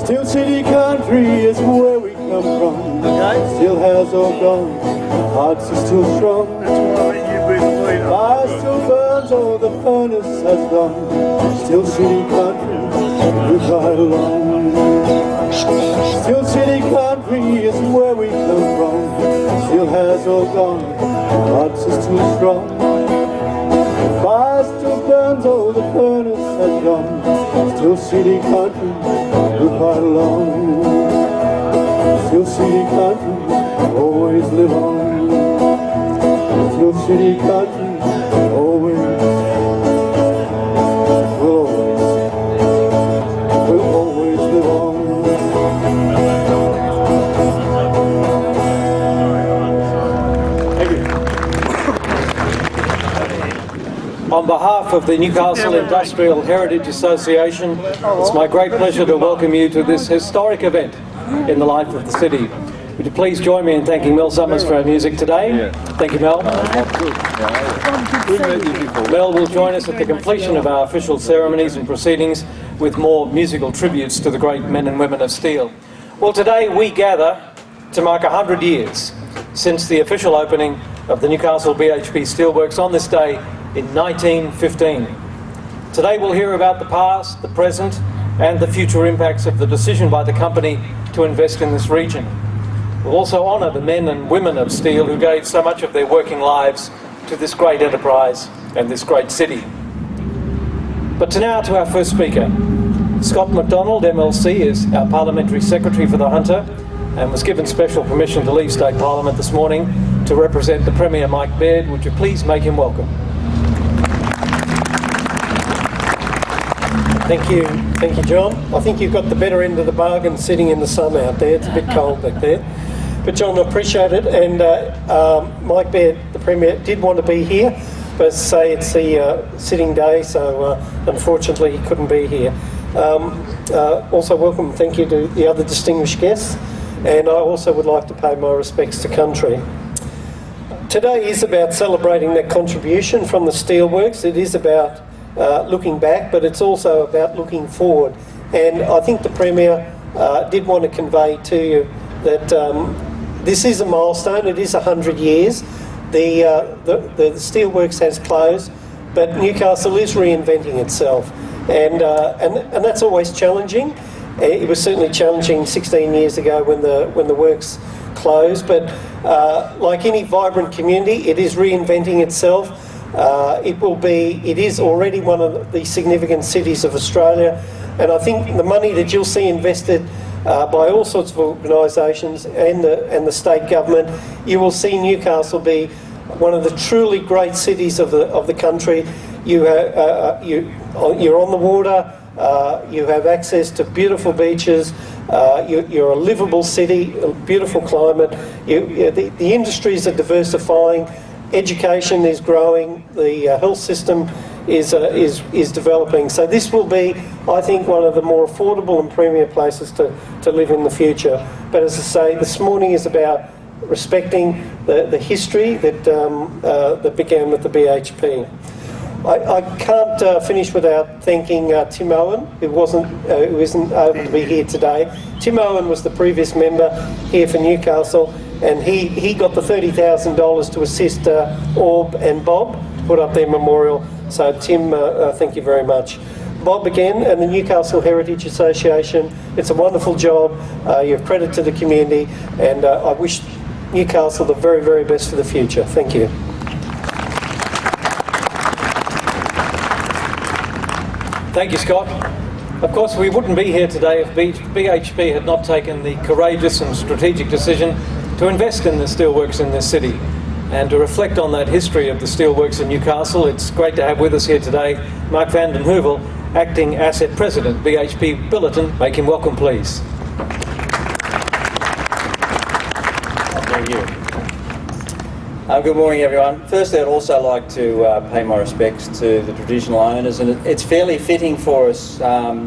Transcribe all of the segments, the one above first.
Steel City country is where we come from. Okay. Still has all gone, hearts are still strong. That's why you've been the leader. Fire still burns, oh the furnace has gone. Steel City country, we ride along. Steel City country is where we come from. Still has all gone, hearts are still strong. Fire still burns, oh the furnace has gone. Steel City country, we ride along. Steel City country, always live on. Steel City country, always, will always live on. Thank you. On behalf of the Newcastle Industrial Heritage Association, it's my great pleasure to welcome you to this historic event in the life of the city. Would you please join me in thanking Mel Summers for our music today? Thank you, Mel. Mel will join us at the completion of our official ceremonies and proceedings with more musical tributes to the great men and women of steel. Well, today we gather to mark 100 years since the official opening of the Newcastle BHP Steelworks on this day in 1915. Today we'll hear about the past, the present and the future impacts of the decision by the company to invest in this region. We'll also honour the men and women of steel who gave so much of their working lives to this great enterprise and this great city. But now to our first speaker. Scott MacDonald, MLC, is our Parliamentary Secretary for the Hunter and was given special permission to leave State Parliament this morning to represent the Premier Mike Baird. Would you please make him welcome? Thank you, John. I think you've got the better end of the bargain sitting in the sun out there. It's a bit cold back there. But John, I appreciate it. And Mike Baird, the Premier, did want to be here, but as I say, it's the sitting day, so unfortunately he couldn't be here. Also welcome and thank you to the other distinguished guests. And I also would like to pay my respects to country. Today is about celebrating that contribution from the steelworks. It is about looking back, but it's also about looking forward. And I think the Premier did want to convey to you that this is a milestone. It is 100 years. The steelworks has closed, but Newcastle is reinventing itself, and that's always challenging. It was certainly challenging 16 years ago when the works closed, but like any vibrant community, it is reinventing itself. It is already one of the significant cities of Australia, and I think the money that you'll see invested by all sorts of organisations and the state government, you will see Newcastle be one of the truly great cities of the country. You're on the water. You have access to beautiful beaches. You're a livable city, a beautiful climate. The industries are diversifying. Education is growing. The health system is developing. So this will be, I think, one of the more affordable and premier places to live in the future. But as I say, this morning is about respecting the history that began with the BHP. I can't finish without thanking Tim Owen, who isn't able to be here today. Tim Owen was the previous member here for Newcastle, and he got the $30,000 to assist Orb and Bob to put up their memorial. So Tim, thank you very much. Bob again, and the Newcastle Heritage Association. It's a wonderful job. You're a credit to the community, and I wish Newcastle the very, very best for the future. Thank you. Thank you, Scott. Of course, we wouldn't be here today if BHP had not taken the courageous and strategic decision to invest in the steelworks in this city. And to reflect on that history of the steelworks in Newcastle, it's great to have with us here today Mark van den Heuvel, Acting Asset President, BHP Billiton. Make him welcome, please. Thank you. Good morning, everyone. Firstly, I'd also like to pay my respects to the traditional owners, and it's fairly fitting for us,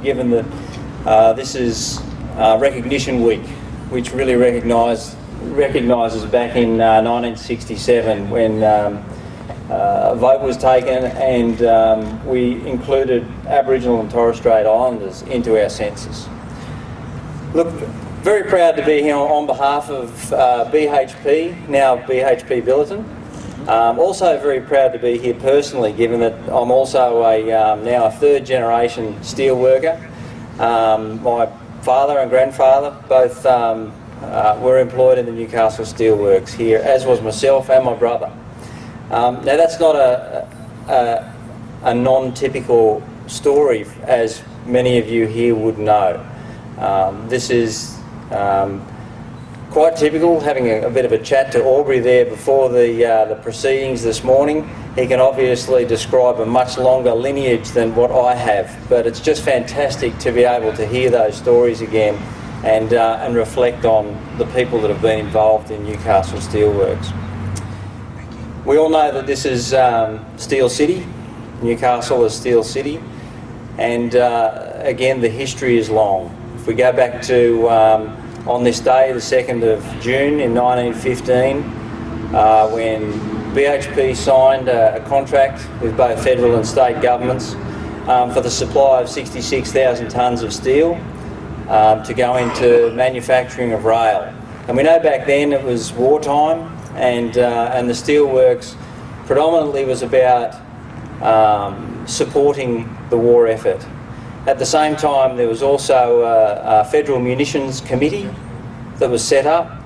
given that this is Recognition Week, which really recognises back in 1967 when a vote was taken and we included Aboriginal and Torres Strait Islanders into our census. Look, very proud to be here on behalf of BHP, now BHP Billiton. Also very proud to be here personally, given that I'm also now a third generation steel worker. My father and grandfather both were employed in the Newcastle Steelworks here, as was myself and my brother. Now that's not a non-typical story, as many of you here would know. This is quite typical. Having a bit of a chat to Aubrey there before the proceedings this morning, he can obviously describe a much longer lineage than what I have, but it's just fantastic to be able to hear those stories again and reflect on the people that have been involved in Newcastle Steelworks. We all know that this is Steel City. Newcastle is Steel City, and again, the history is long. If we go back to on this day, the 2nd of June in 1915, when BHP signed a contract with both federal and state governments for the supply of 66,000 tonnes of steel to go into manufacturing of rail. And we know back then it was wartime, and the steelworks predominantly was about supporting the war effort. At the same time, there was also a federal munitions committee that was set up,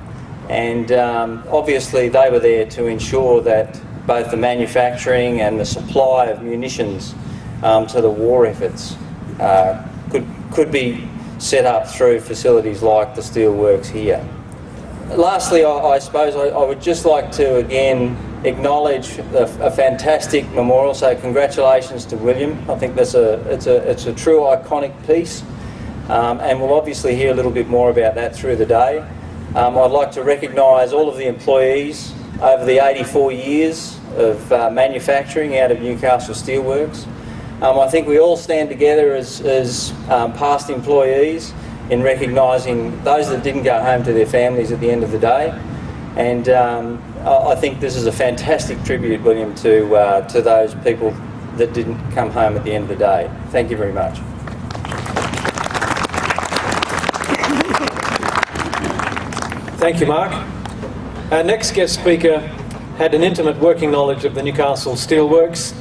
and obviously they were there to ensure that both the manufacturing and the supply of munitions to the war efforts could be set up through facilities like the steelworks here. Lastly, I suppose I would just like to again acknowledge a fantastic memorial. So congratulations to William. I think it's a true iconic piece, and we'll obviously hear a little bit more about that through the day. I'd like to recognise all of the employees over the 84 years of manufacturing out of Newcastle Steelworks. I think we all stand together as past employees in recognising those that didn't go home to their families at the end of the day. And I think this is a fantastic tribute, William, to those people that didn't come home at the end of the day. Thank you very much. Thank you, Mark. Our next guest speaker had an intimate working knowledge of the Newcastle Steelworks.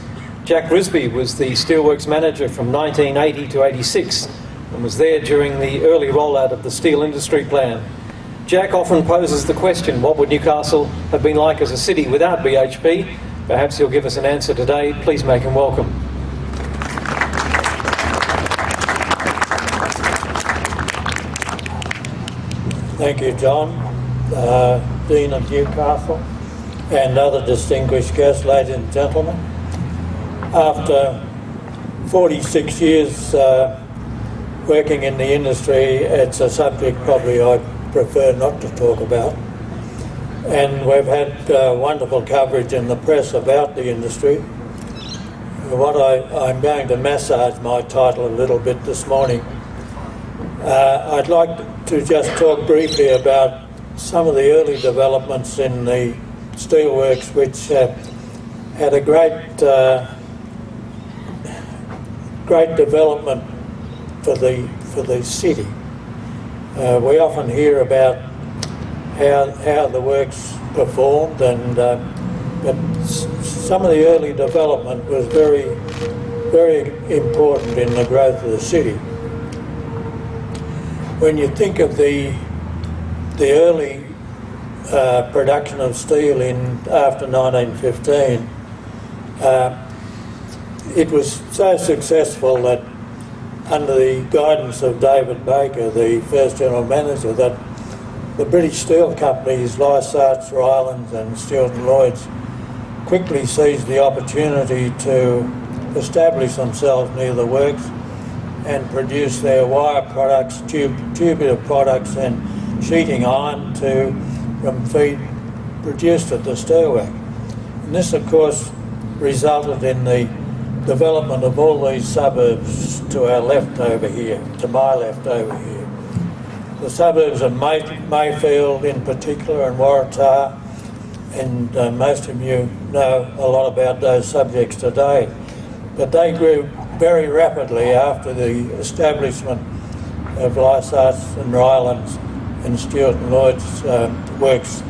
Jack Risby was the Steelworks manager from 1980 to 86 and was there during the early rollout of the Steel Industry Plan. Jack often poses the question, what would Newcastle have been like as a city without BHP? Perhaps he'll give us an answer today. Please make him welcome. Thank you, John, Dean of Newcastle, and other distinguished guests, ladies and gentlemen. After 46 years working in the industry, it's a subject probably I prefer not to talk about. And we've had wonderful coverage in the press about the industry. I'm going to massage my title a little bit this morning. I'd like to just talk briefly about some of the early developments in the steelworks, which had a great development for the city. We often hear about how the works performed, and but some of the early development was very, very important in the growth of the city. When you think of the early production of steel after 1915, it was so successful that under the guidance of David Baker, the first general manager, that the British steel companies, Lysarts, Rylands and Stewart and Lloyds, quickly seized the opportunity to establish themselves near the works and produce their wire products, tubular products and sheeting iron from feed produced at the steelwork. And this, of course, resulted in the development of all these suburbs to our left over here, to my left over here. The suburbs of Mayfield in particular and Waratah, and most of you know a lot about those subjects today. But they grew very rapidly after the establishment of Lysart's and Rylands and Stewart and Lloyd's works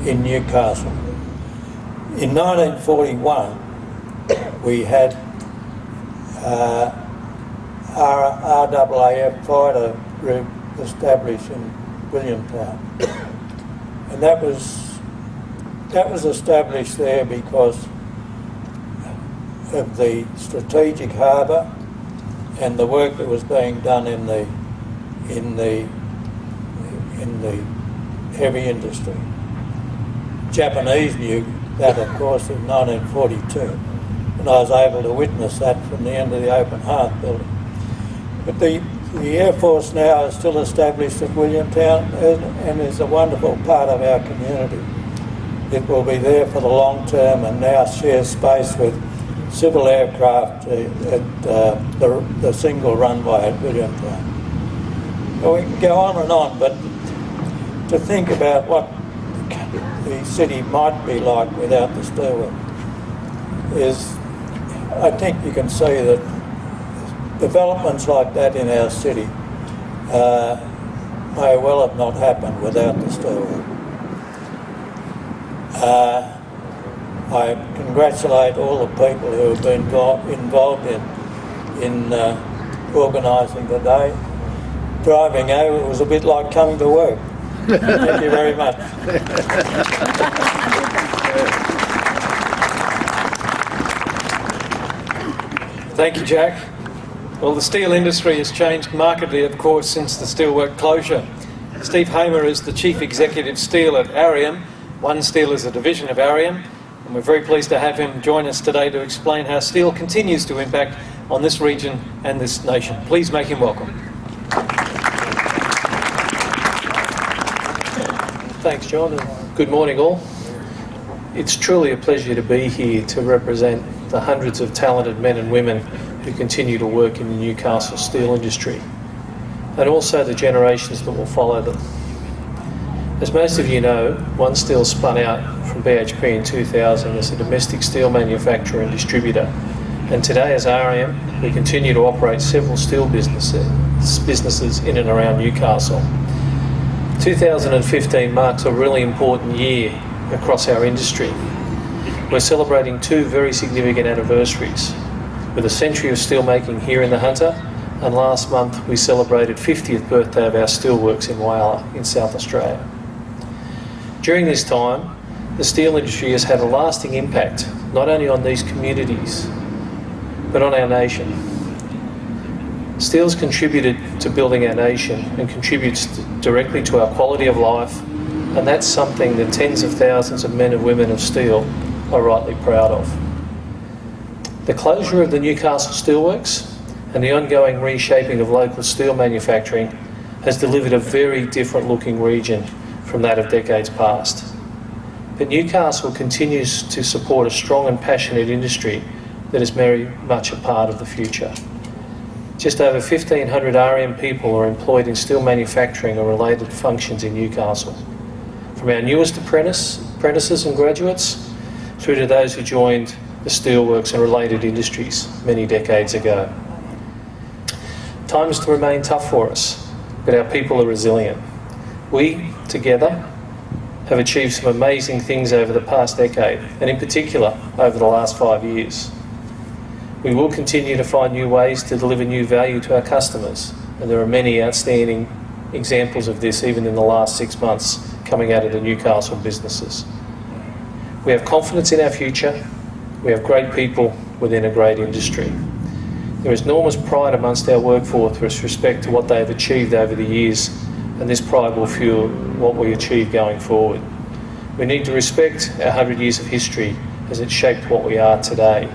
in Newcastle. In 1941, we had RAAF fighter group established in Williamtown, and that was established there because of the strategic harbour and the work that was being done in the heavy industry. Japanese knew that, of course, in 1942, and I was able to witness that from the end of the Open Hearth building. But the Air Force now is still established at Williamtown and is a wonderful part of our community. It will be there for the long term and now shares space with civil aircraft at the single runway at Williamtown. Well, we can go on, but to think about what the city might be like without the steelwork is, I think you can see that developments like that in our city may well have not happened without the steelwork. I congratulate all the people who have been involved in organising the day. Driving over was a bit like coming to work. Thank you very much. Thank you, Jack. Well, the steel industry has changed markedly, of course, since the steelwork closure. Steve Hamer is the Chief Executive Steel at Arium. One Steel is a division of Arium, and we're very pleased to have him join us today to explain how steel continues to impact on this region and this nation. Please make him welcome. Thanks, John, and good morning all. It's truly a pleasure to be here to represent the hundreds of talented men and women who continue to work in the Newcastle steel industry, and also the generations that will follow them. As most of you know, One Steel spun out from BHP in 2000 as a domestic steel manufacturer and distributor, and today as Arium, we continue to operate several steel businesses in and around Newcastle. 2015 marks a really important year across our industry. We're celebrating two very significant anniversaries, with a century of steelmaking here in the Hunter, and last month we celebrated 50th birthday of our steelworks in Whyalla in South Australia. During this time, the steel industry has had a lasting impact, not only on these communities, but on our nation. Steel's contributed to building our nation and contributes directly to our quality of life, and that's something that tens of thousands of men and women of steel are rightly proud of. The closure of the Newcastle Steelworks and the ongoing reshaping of local steel manufacturing has delivered a very different looking region from that of decades past. But Newcastle continues to support a strong and passionate industry that is very much a part of the future. Just over 1,500 Arium people are employed in steel manufacturing or related functions in Newcastle, from our newest apprentices and graduates through to those who joined the steelworks and related industries many decades ago. Times to remain tough for us, but our people are resilient. We, together, have achieved some amazing things over the past decade, and in particular over the last 5 years. We will continue to find new ways to deliver new value to our customers, and there are many outstanding examples of this even in the last 6 months coming out of the Newcastle businesses. We have confidence in our future. We have great people within a great industry. There is enormous pride amongst our workforce with respect to what they have achieved over the years, and this pride will fuel what we achieve going forward. We need to respect our 100 years of history as it shaped what we are today.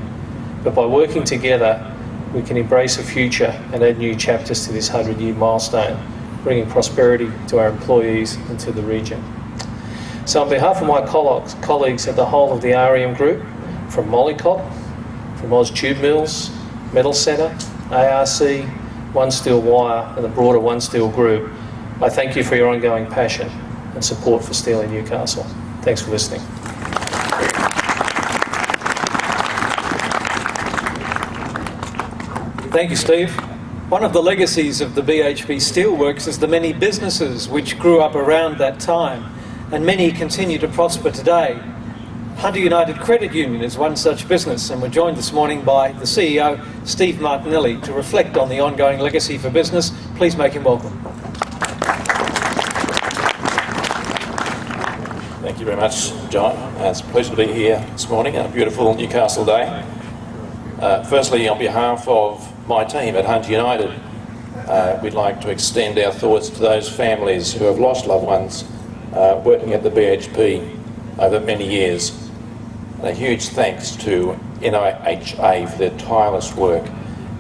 But by working together, we can embrace a future and add new chapters to this 100-year milestone, bringing prosperity to our employees and to the region. So on behalf of my colleagues at the whole of the Arium Group, from Mollycott, from Oz Tube Mills, Metal Centre, ARC, One Steel Wire and the broader One Steel Group, I thank you for your ongoing passion and support for steel in Newcastle. Thanks for listening. Thank you, Steve. One of the legacies of the BHP Steelworks is the many businesses which grew up around that time, and many continue to prosper today. Hunter United Credit Union is one such business, and we're joined this morning by the CEO, Steve Martinelli, to reflect on the ongoing legacy for business. Please make him welcome. Thank you very much, John. It's a pleasure to be here this morning on a beautiful Newcastle day. Firstly, on behalf of my team at Hunter United, we'd like to extend our thoughts to those families who have lost loved ones working at the BHP over many years. And a huge thanks to NIHA for their tireless work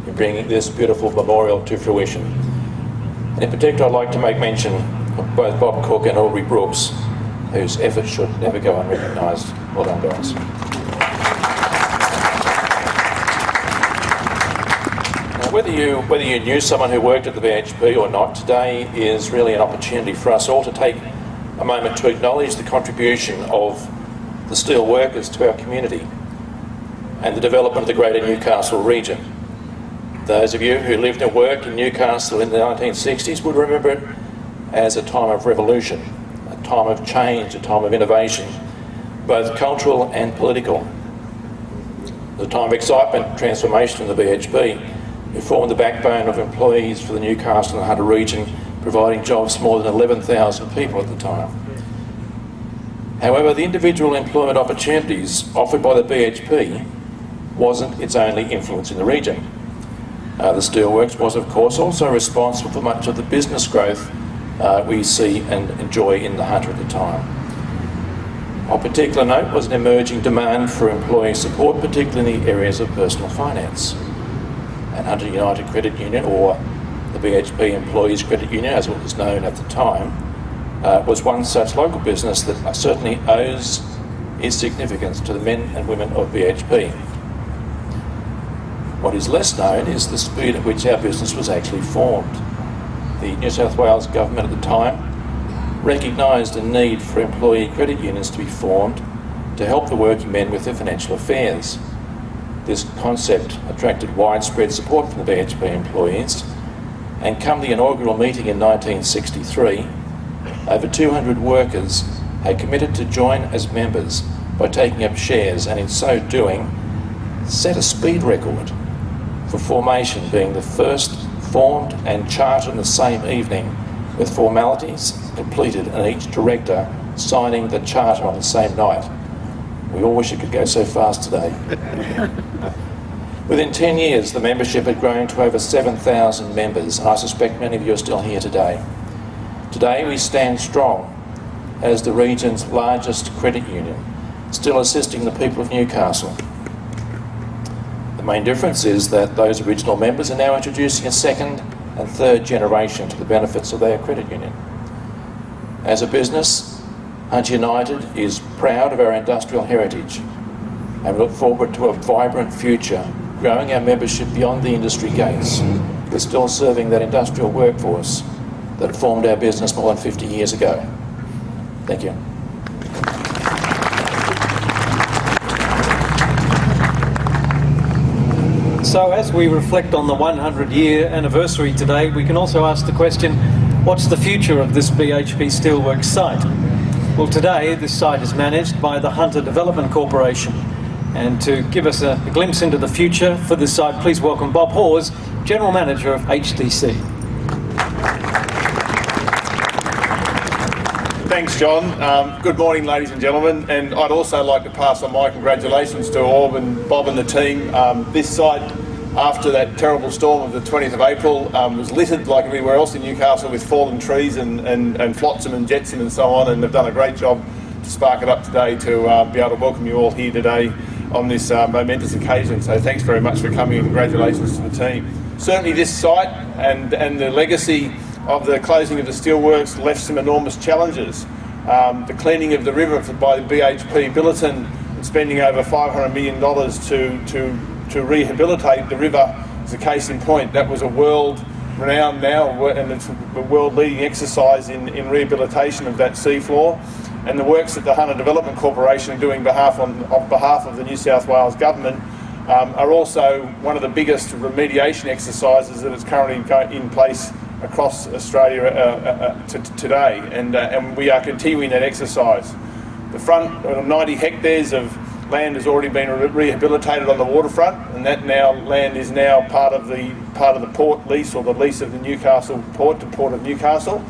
in bringing this beautiful memorial to fruition. And in particular, I'd like to make mention of both Bob Cook and Aubrey Brooks, whose efforts should never go unrecognised. Well done, guys. Whether you knew someone who worked at the BHP or not, today is really an opportunity for us all to take a moment to acknowledge the contribution of the steel workers to our community and the development of the greater Newcastle region. Those of you who lived and worked in Newcastle in the 1960s would remember it as a time of revolution, a time of change, a time of innovation, both cultural and political. The time of excitement and transformation in the BHP. Who formed the backbone of employees for the Newcastle and Hunter region, providing jobs for more than 11,000 people at the time. However, the individual employment opportunities offered by the BHP wasn't its only influence in the region. The Steelworks was, of course, also responsible for much of the business growth we see and enjoy in the Hunter at the time. Of particular note was an emerging demand for employee support, particularly in the areas of personal finance. And Hunter United Credit Union, or the BHP Employees Credit Union as it was known at the time, was one such local business that certainly owes its significance to the men and women of BHP. What is less known is the speed at which our business was actually formed. The New South Wales government at the time recognised a need for employee credit unions to be formed to help the working men with their financial affairs. This concept attracted widespread support from the BHP employees, and come the inaugural meeting in 1963, over 200 workers had committed to join as members by taking up shares, and in so doing set a speed record for formation, being the first formed and chartered in the same evening, with formalities completed and each director signing the charter on the same night. We all wish it could go so fast today. Within 10 years, the membership had grown to over 7,000 members, and I suspect many of you are still here today. Today, we stand strong as the region's largest credit union, still assisting the people of Newcastle. The main difference is that those original members are now introducing a second and third generation to the benefits of their credit union. As a business, Hunter United is proud of our industrial heritage and we look forward to a vibrant future, growing our membership beyond the industry gates. We're still serving that industrial workforce that formed our business more than 50 years ago. Thank you. So as we reflect on the 100-year anniversary today, we can also ask the question, what's the future of this BHP Steelworks site? Well, today this site is managed by the Hunter Development Corporation. And to give us a glimpse into the future for this site, please welcome Bob Hawes, General Manager of HDC. Thanks, John. Good morning, ladies and gentlemen. And I'd also like to pass on my congratulations to Bob and the team. This site, after that terrible storm of the 20th of April, was littered like everywhere else in Newcastle with fallen trees and flotsam and jetsam and so on, and they've done a great job to spark it up today to be able to welcome you all here today on this momentous occasion. So thanks very much for coming and congratulations to the team. Certainly this site and the legacy of the closing of the steelworks left some enormous challenges. The cleaning of the river by the BHP Billiton, spending over $500 million to rehabilitate the river is a case in point. That was a world-renowned now, and it's a world-leading exercise in rehabilitation of that seafloor. And the works that the Hunter Development Corporation are doing on behalf of the New South Wales Government are also one of the biggest remediation exercises that is currently in place across Australia today, and we are continuing that exercise. The front 90 hectares of land has already been rehabilitated on the waterfront, and that land is now part of the port lease, or the lease of the Newcastle port to Port of Newcastle,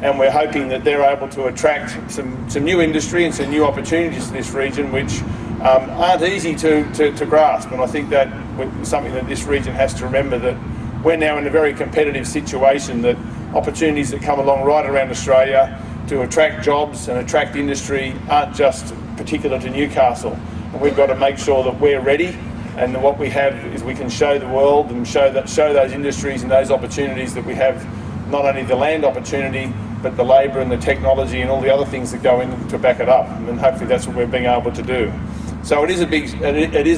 and we're hoping that they're able to attract some new industry and some new opportunities to this region, which aren't easy to grasp. And I think that something that this region has to remember, that we're now in a very competitive situation, that opportunities that come along right around Australia to attract jobs and attract industry aren't just particular to Newcastle. And we've got to make sure that we're ready, and that what we have is we can show the world and show those industries and those opportunities that we have not only the land opportunity, but the labour and the technology and all the other things that go in to back it up. And hopefully that's what we're being able to do. So it is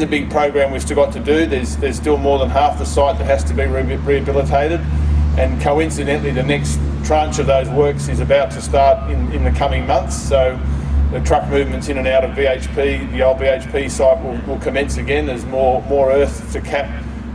a big program we've still got to do. There's still more than half the site that has to be rehabilitated, and coincidentally the next tranche of those works is about to start in the coming months. So the truck movements in and out of BHP, the old BHP site, will commence again as more earth to cap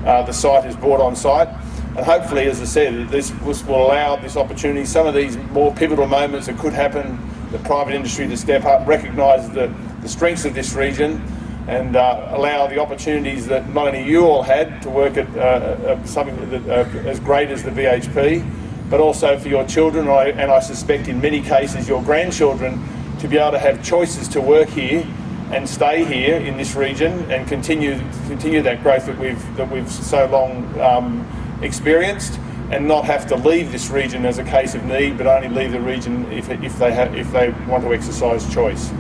the site is brought on site. And hopefully, as I said, this will allow this opportunity, some of these more pivotal moments that could happen, the private industry to step up, recognise the strengths of this region, and allow the opportunities that not only you all had to work at something as great as the BHP, but also for your children, and I suspect in many cases your grandchildren, to be able to have choices to work here and stay here in this region and continue that growth that we've so long experienced, and not have to leave this region as a case of need, but only leave the region if they want to exercise choice.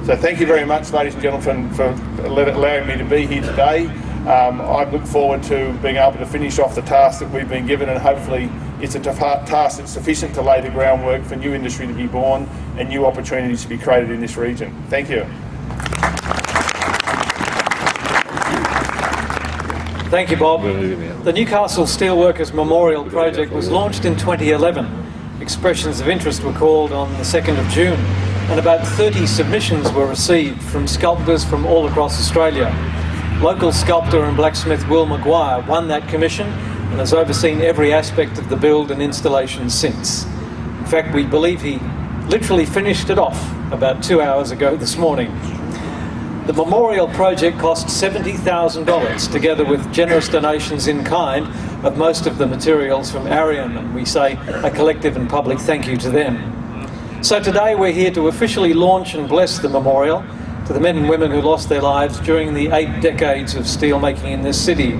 So thank you very much, ladies and gentlemen, for allowing me to be here today. I look forward to being able to finish off the task that we've been given, and hopefully it's a task that's sufficient to lay the groundwork for new industry to be born and new opportunities to be created in this region. Thank you. Thank you, Bob. The Newcastle Steelworkers Memorial Project was launched in 2011. Expressions of interest were called on the 2nd of June, and about 30 submissions were received from sculptors from all across Australia. Local sculptor and blacksmith Will Maguire won that commission and has overseen every aspect of the build and installation since. In fact, we believe he literally finished it off about 2 hours ago this morning. The memorial project cost $70,000, together with generous donations in kind of most of the materials from Arian, and we say a collective and public thank you to them. So today we're here to officially launch and bless the memorial to the men and women who lost their lives during the 8 decades of steelmaking in this city.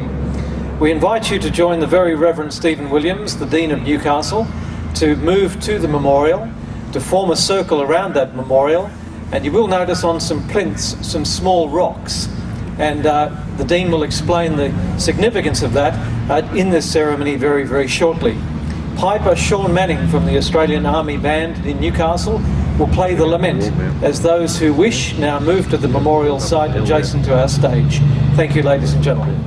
We invite you to join the Very Reverend Stephen Williams, the Dean of Newcastle, to move to the memorial, to form a circle around that memorial, and you will notice on some plinths some small rocks, and the Dean will explain the significance of that in this ceremony very, very shortly. Piper Sean Manning from the Australian Army Band in Newcastle will play the lament as those who wish now move to the memorial site adjacent to our stage. Thank you, ladies and gentlemen.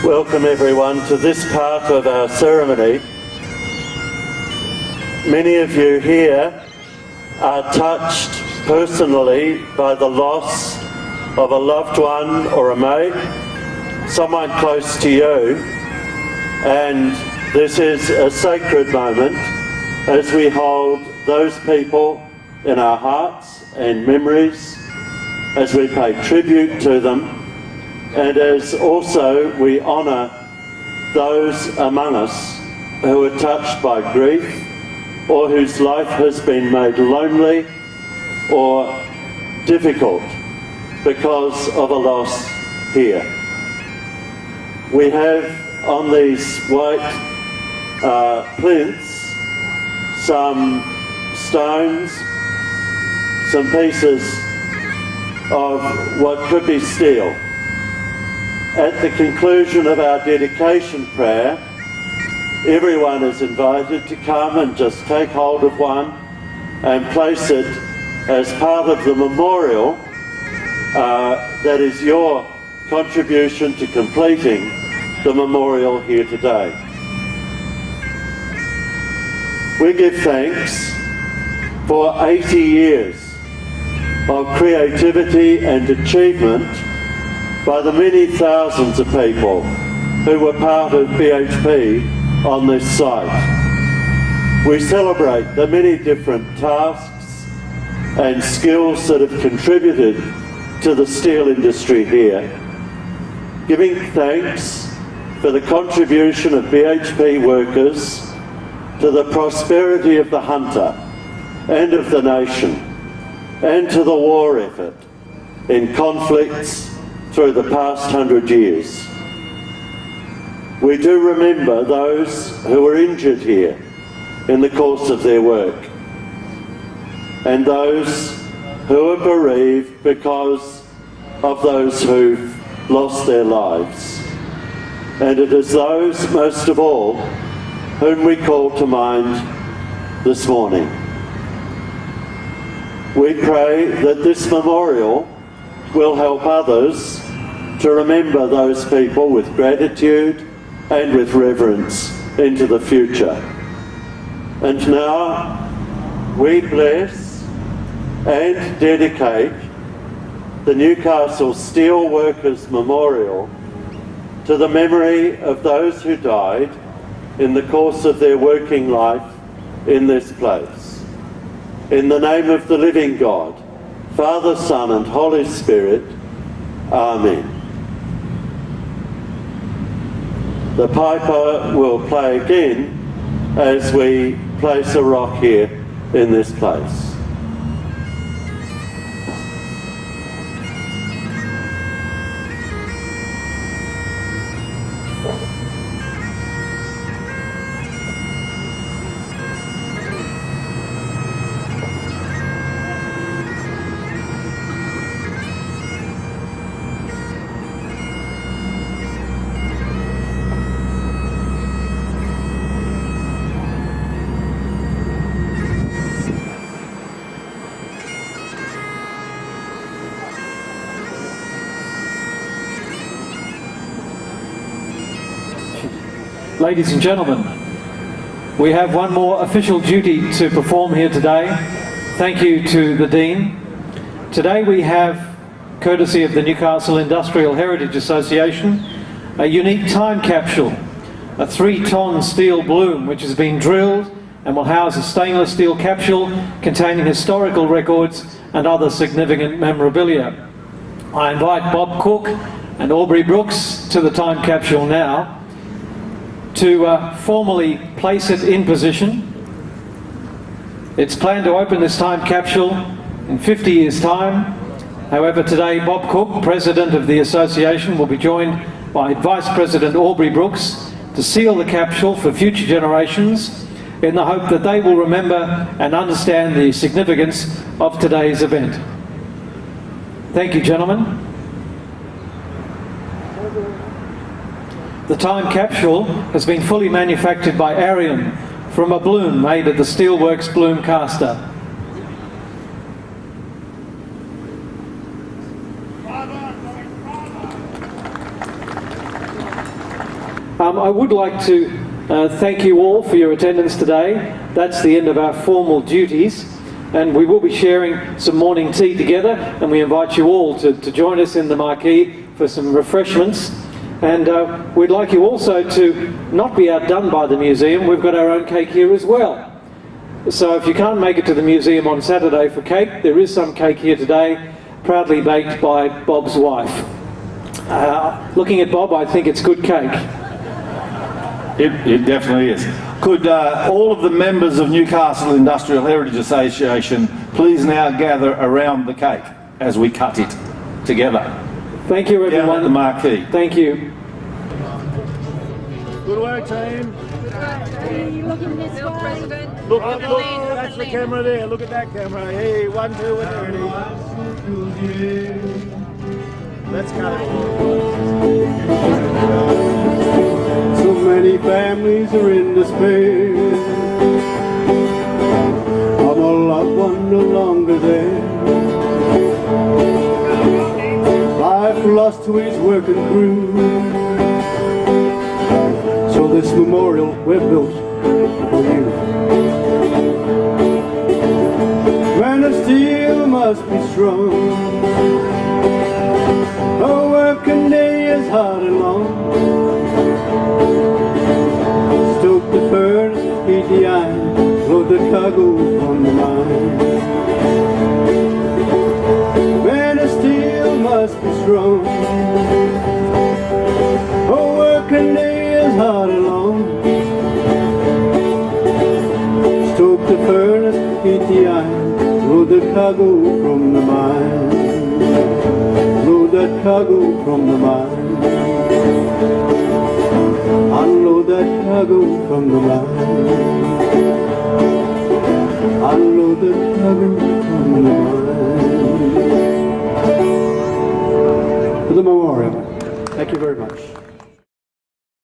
Welcome everyone to this part of our ceremony. Many of you here are touched personally by the loss of a loved one or a mate, someone close to you, and this is a sacred moment as we hold those people in our hearts and memories, as we pay tribute to them, and as also we honour those among us who are touched by grief or whose life has been made lonely or difficult because of a loss here. We have on these white plinths some stones, some pieces of what could be steel. At the conclusion of our dedication prayer, everyone is invited to come and just take hold of one and place it as part of the memorial that is your contribution to completing the memorial here today. We give thanks for 80 years of creativity and achievement by the many thousands of people who were part of BHP on this site. We celebrate the many different tasks and skills that have contributed to the steel industry here, giving thanks for the contribution of BHP workers to the prosperity of the Hunter and of the nation, and to the war effort in conflicts through the past 100 years. We do remember those who were injured here in the course of their work, and those who are bereaved because of those who've lost their lives. And it is those, most of all, whom we call to mind this morning. We pray that this memorial will help others to remember those people with gratitude and with reverence into the future. And now we bless and dedicate the Newcastle Steel Workers Memorial to the memory of those who died in the course of their working life in this place. In the name of the living God, Father, Son and Holy Spirit, Amen. The piper will play again as we place a rock here in this place. Ladies and gentlemen, we have one more official duty to perform here today. Thank you to the Dean. Today we have, courtesy of the Newcastle Industrial Heritage Association, a unique time capsule, a 3-ton steel bloom which has been drilled and will house a stainless steel capsule containing historical records and other significant memorabilia. I invite Bob Cook and Aubrey Brooks to the time capsule now to formally place it in position. It's planned to open this time capsule in 50 years' time. However, today Bob Cook, President of the Association, will be joined by Vice President Aubrey Brooks to seal the capsule for future generations in the hope that they will remember and understand the significance of today's event. Thank you, gentlemen. The time capsule has been fully manufactured by Arian from a bloom made at the Steelworks bloom caster. I would like to thank you all for your attendance today. That's the end of our formal duties, and we will be sharing some morning tea together, and we invite you all to join us in the marquee for some refreshments. And we'd like you also to not be outdone by the museum. We've got our own cake here as well. So if you can't make it to the museum on Saturday for cake, there is some cake here today, proudly baked by Bob's wife. Looking at Bob, I think it's good cake. It definitely is. Could all of the members of Newcastle Industrial Heritage Association please now gather around the cake as we cut it together? Thank you, everyone. Down at the marquee. Thank you. Good work, team. Looking this way. Look, that's the camera there. Look at that camera. Hey, 1, 2, and 30. Let's cut it. So many Many families are in despair. I'm a loved one no longer there. Life lost to his working crew. So this memorial we've built for you. Man of steel must be strong. A working day is hard and long. Stoke the furnace, heat the iron, load the cargo from the mine. Man of steel must be strong. A working day is hard and long. Stoke the furnace, heat the iron, load the cargo from the mine. Load that cargo from the mine. Unload that cargo from the mine. Unload that cargo from the mine. For the memorial. Thank you very much.